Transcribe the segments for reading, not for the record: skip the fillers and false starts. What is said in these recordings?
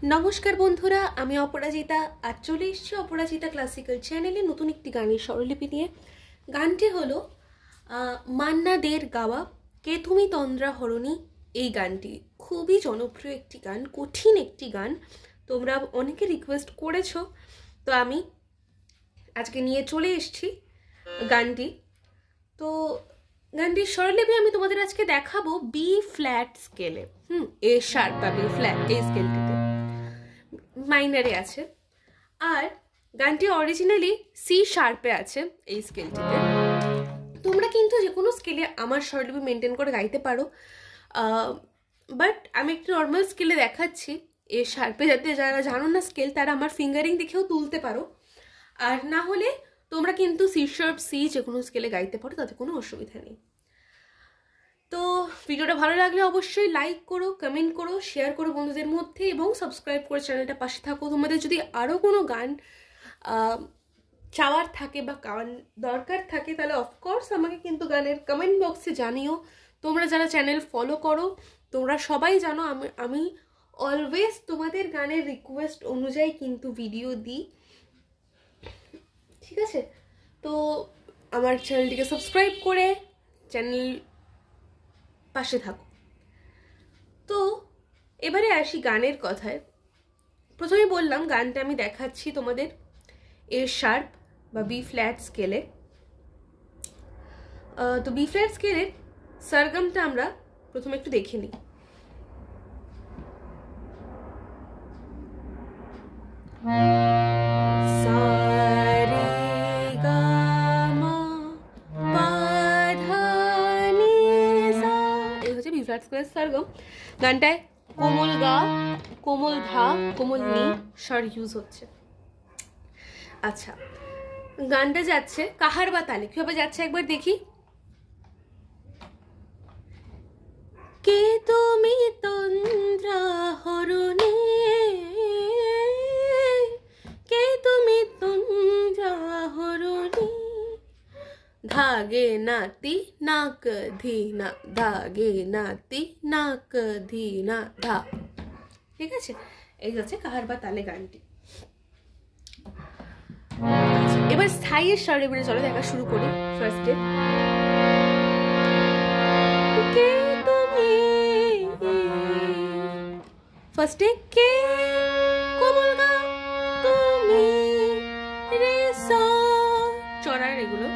নমস্কার বন্ধুরা, আমি অপরাজিতা আর চলে এসেছি অপরাজিতা ক্লাসিক্যাল চ্যানেলে নতুন একটি গানের স্বরলিপি নিয়ে। গানটি হলো মান্না দের গাওয়া কে তুমি তন্দ্রা হরণী। এই গানটি খুবই জনপ্রিয় একটি গান, কঠিন একটি গান, তোমরা অনেকে রিকোয়েস্ট করেছো, তো আমি আজকে নিয়ে চলে এসেছি গানটি। তো গানটির স্বরলিপি আমি তোমাদের আজকে দেখাবো বি ফ্ল্যাট স্কেলে। এ শার্প বা বি ফ্ল্যাট এই স্কেলটিতে মাইনারে আছে, আর গানটি অরিজিনালি সি শার্পে আছে এই স্কেলটিতে। তোমরা কিন্তু যে কোনো স্কেলে আমার স্বরলিপি মেনটেন করে গাইতে পারো, বাট আমি একটু নর্মাল স্কেলে দেখাচ্ছি এ শার্পে, যাতে যারা জানো না স্কেল তারা আমার ফিঙ্গারিং দেখেও তুলতে পারো, আর না হলে তোমরা কিন্তু সি শার্প সি যে কোনো স্কেলে গাইতে পারো, তাতে কোনো অসুবিধা নেই। তো ভিডিওটা ভালো লাগলে অবশ্যই লাইক করো, কমেন্ট করো, শেয়ার করো বন্ধুদের মধ্যে এবং সাবস্ক্রাইব করে চ্যানেলটা পাশে থাকো। তোমাদের যদি আরও কোনো গান চাওয়ার থাকে বা গান দরকার থাকে তাহলে অফকোর্স আমাকে কিন্তু গানের কমেন্ট বক্সে জানিও। তোমরা যারা চ্যানেল ফলো করো তোমরা সবাই জানো আমি অলওয়েজ তোমাদের গানের রিকোয়েস্ট অনুযায়ী কিন্তু ভিডিও দিই, ঠিক আছে? তো আমার চ্যানেলটিকে সাবস্ক্রাইব করে চ্যানেল পাশে থাকো। তো এবারে আসি গানের কথায়। প্রথমে বললাম গানটা আমি দেখাচ্ছি তোমাদের এ শার্প বা বি ফ্ল্যাট স্কেলে। তো বি ফ্ল্যাট স্কেলের সরগমটা আমরা প্রথমে একটু দেখে নিই। সরগম গানটায় কোমল গা, কোমল ধা, কোমল নি স্বর ইউজ হচ্ছে। আচ্ছা, গানটা যাচ্ছে কাহার বা তালে, কিভাবে যাচ্ছে একবার দেখি। কে তুমি তন্দ্রা হরণে, কে তুমি তন্দ্রা হরণে, धागे नाती नाक धीना, धागे नाती नाक धीना धा। ঠিক আছে, এই হচ্ছে কাহার বা তালে গানটি। এবার স্থায়ীর স্বরে বেড়ে চলো দেখা শুরু করি। ফার্স্টে কে তুমি, ফার্স্টে কে কোমল গা তুমি রে সা, চড়ার এগুলো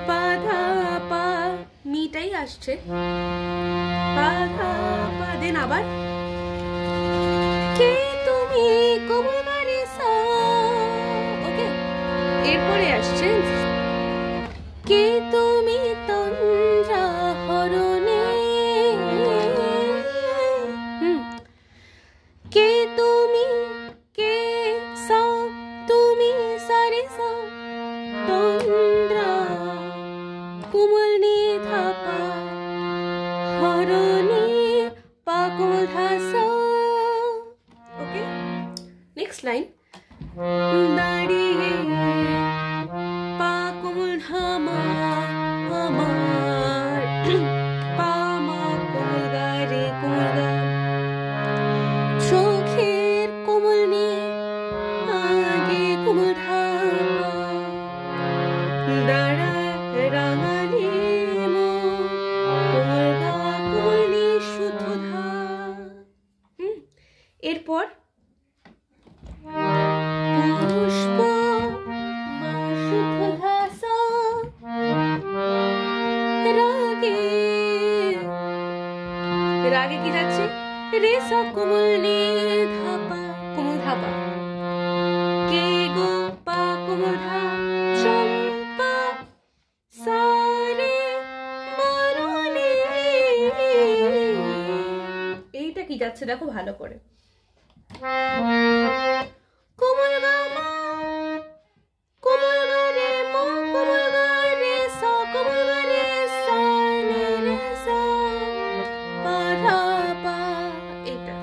পাধা পা মিটাই আসছে, পাধা পা দেন আবার কে তুমি কোমল গা রে সা। ওকে, এরপরে আসছে কে তুমি তন্দ্রা হরণে, কে তুমি কে সা তুমি সারে সা তন্দ্রা কোমল নি ধাপা হরণে পা কোমল ধা সা। ওকে, নেক্সট লাইন দাঁড়িয়ে পা কোমল ধামা আমার, পা মা কোমল গা রে কোমল গা, চোখের কোমল নি আগে কোমল ধাপা, দাঁড়া রাঙালি মো কোমল গা কোমল নি শুদ্ধ ধা। এরপর পুষ্প মা শুদ্ধ ধা সা, রাগে রাগে কি যাচ্ছে রে সা কোমল নি ধাপা, কোমল ধাপা, কে গো পা কোমল ধা চম্পা সারে মরণে। এইটা কি যাচ্ছে দেখো ভালো করে, কোমল গা মা কোমল গা রে মো কোমল গা রে সা কোমল গা রে সা রে সা পা ধা পা। এটা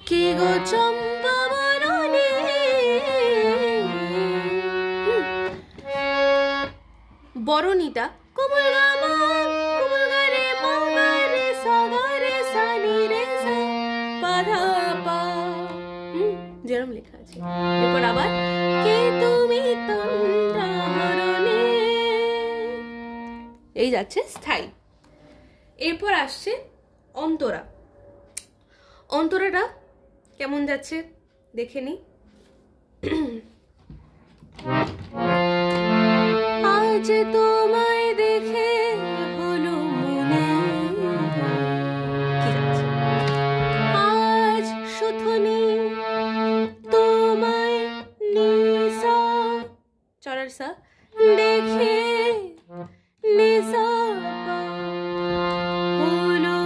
কে গো চম্পা মরণে, বরণীটা কোমল গা মা কোমল গা রে মো গা রে সা নি রে সা পা ধা পা। যেরকম লেখা আছে। এরপর আবার কে তুমি তন্দ্রা হরণে, এই যাচ্ছে স্থায়ী। এরপর আসছে অন্তরা। অন্তরাটা কেমন যাচ্ছে দেখে নি। আজ তোমায় দেখে হলো মনে, কি যাচ্ছে, আজ শুধুনি তোমায় নিসা, চরার সা দেখে নিসা হলো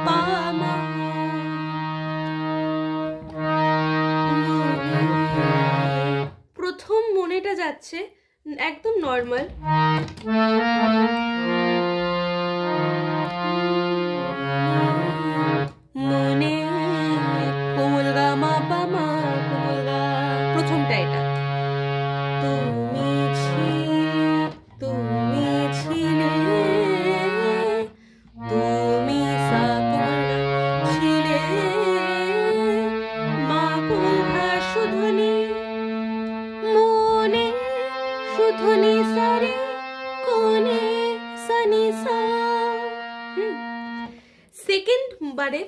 পামা। প্রথম মনেটা যাচ্ছে একদম নর্মাল, মনে কোমল গা মা পা মা কোমল গা, প্রথমটা এটা। তুমি ছিলে তুমি সা কোমল গা ছিলে মা কোমল গা শুধুনি মনে শুধুনি সারে কোনে সানি সা। সেকেন্ড বারে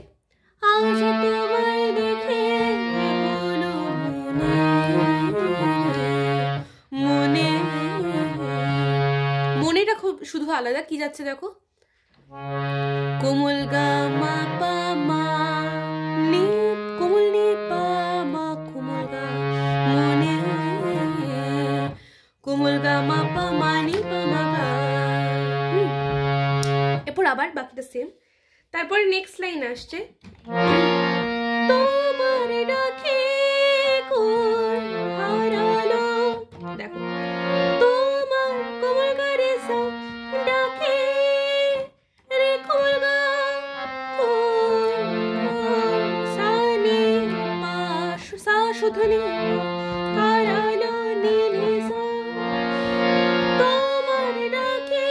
আজ তোমায় দেখে হলো মনে, মনেটা খুব শুধু আলাদা, কি যাচ্ছে দেখো, কোমল গা মা পা মা নি কোমল নি পা মা কোমল গা মনে কোমল গা মা পা মা নি পা মা গা। এরপর আবার বাকিটা সেম। তারপরে নেক্সট লাইন আসছে তোমার ডাকে কোন হারালো, দেখো তোমার কোমল গা রে সা ডাকে রে কোমল গা কোন সা নি পা সা শুধুনি হারালো নি নি সা, তোমার ডাকে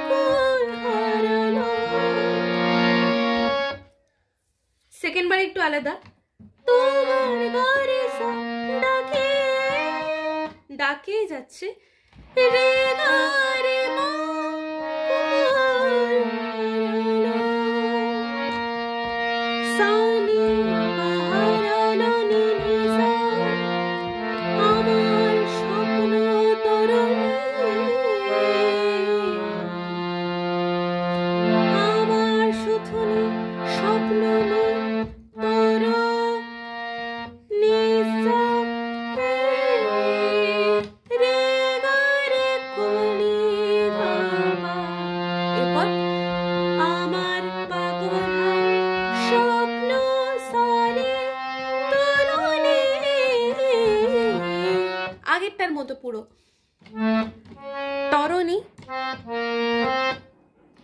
কোন হারালো। সেকেন্ড বার একটু আলাদা, তোমার ঘরে সা ডাকে, ডাকে যাচ্ছে রে গা রে মা সা নি পা হারালো নি নি সা, আমার স্বপ্ন তরঙ্গে আমার শুধুনি স্বপ্ন তর নিসা রে গা রে কোনি ধা পা। এরপর আমার পাগল স্বপ্ন সারে তরুণী, আগেরটার মতো পুরো তরণী,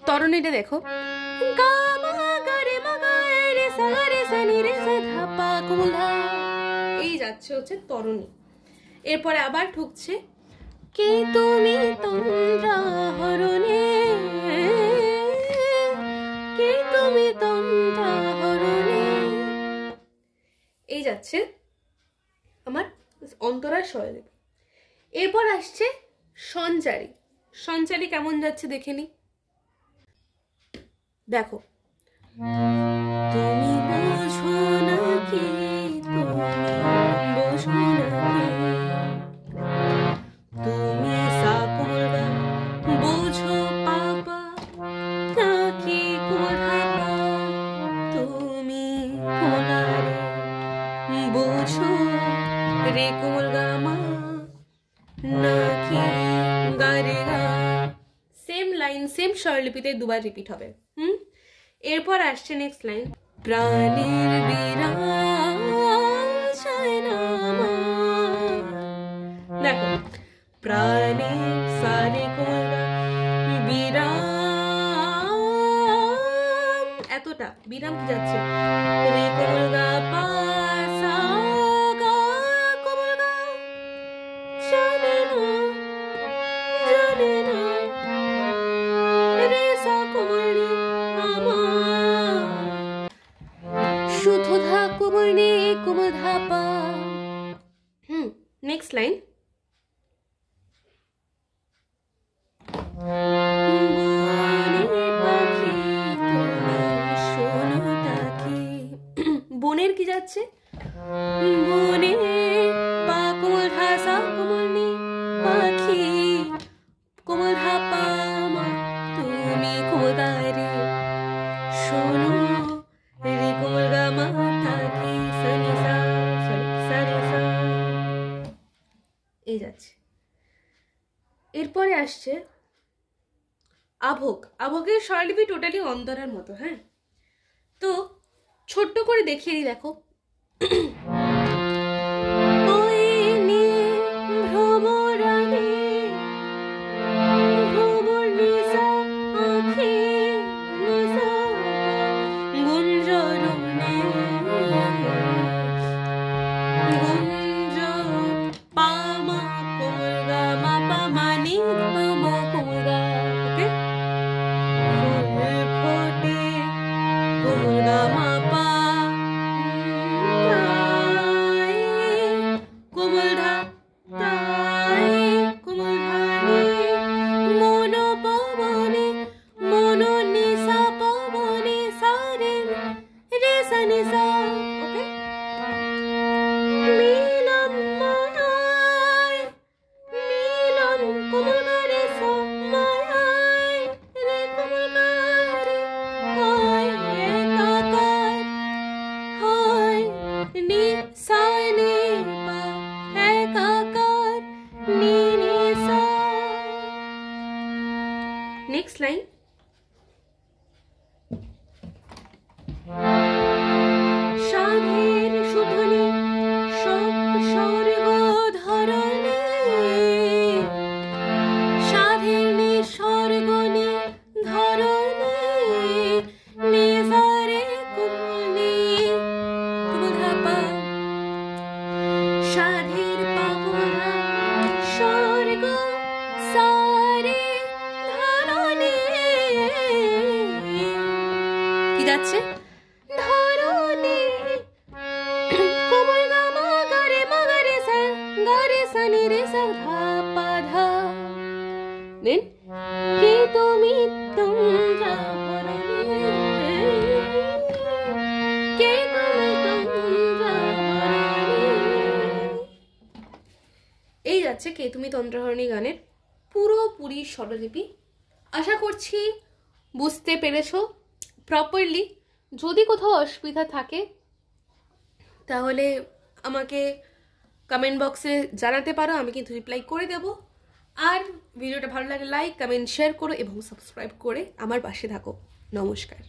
তরণীটা দেখো গা মা গা রে মা গা রে সা রে সা নি রে সা ধা পা কোমল ধা, এই যাচ্ছে হচ্ছে তরণী। এরপরে আবার ঢুকছে কে তুমি তন্দ্রা হরণে, কে তুমি তন্দ্রা হরণে, এই যাচ্ছে আমার অন্তরার স্বরলিপি। এরপর আসছে সঞ্চারী। সঞ্চারী কেমন যাচ্ছে দেখে নি, দেখো তুমি বোঝো নাকি তুমি বোঝো নাকি, তুমি সা কোমল গা বোঝো পাপা নাকি কোমল হাপা, তুমি কোমল গা রে বোঝো রে কোমল গা মা নাকি গা রে গা। সেম লাইন সেম স্বরলিপিতে দুবার রিপিট হবে। এরপর আসছে নেক্সট লাইন প্রাণীর বিরাজ, দেখো প্রাণীর সারে কোমল বিরাম, এতটা বিরাম কি যাচ্ছে রে কোমল গা পা সা গা কোমল গা জানে না রে সা কোমল নি আমার শুধু ধা धा कोमल नी कोमल धा पा। Next line. বনের কি যাচ্ছে? বনে পা কোমল ধা সা কোমল নি পাখি কোমল ধা পা মা তুমি কোমল গা রে শোনো রে কোমল গা মা থাকি সা নি সা সা রে সা। এই যাচ্ছে। এরপরে আসছে আভোগ। আভোগের স্বরলিপি টোটালি অন্তরার মতো। হ্যাঁ, তো ছোট্ট করে দেখিয়ে দিই, দেখো। Next line. সাধের শুধুনি সব স্বর্গ ধরনে সাধের নি স্বর্গ নি ধরনে নিজারে কুমনি কুমধা সাধের পাবনা স্বর্গ সারে ধরনে কি যাচ্ছে? ধরনে কোমল গা মা গা রে সা গা রে সা নি রে সা ধা পা ধা। দেন কে তুমি তোমরা হরণে কে তুমি তোমরা হরণে। এই যাচ্ছে কে তুমি তন্ত্রহরণী গানের পুরোপুরি স্বরলিপি। আশা করছি বুঝতে পেরেছো প্রপারলি। যদি কোথাও অসুবিধা থাকে তাহলে আমাকে কমেন্ট বক্সে জানাতে পারো, আমি কিন্তু রিপ্লাই করে দেব। আর ভিডিওটা ভালো লাগে লাইক কমেন্ট শেয়ার করো এবং সাবস্ক্রাইব করে আমার পাশে থাকো। নমস্কার।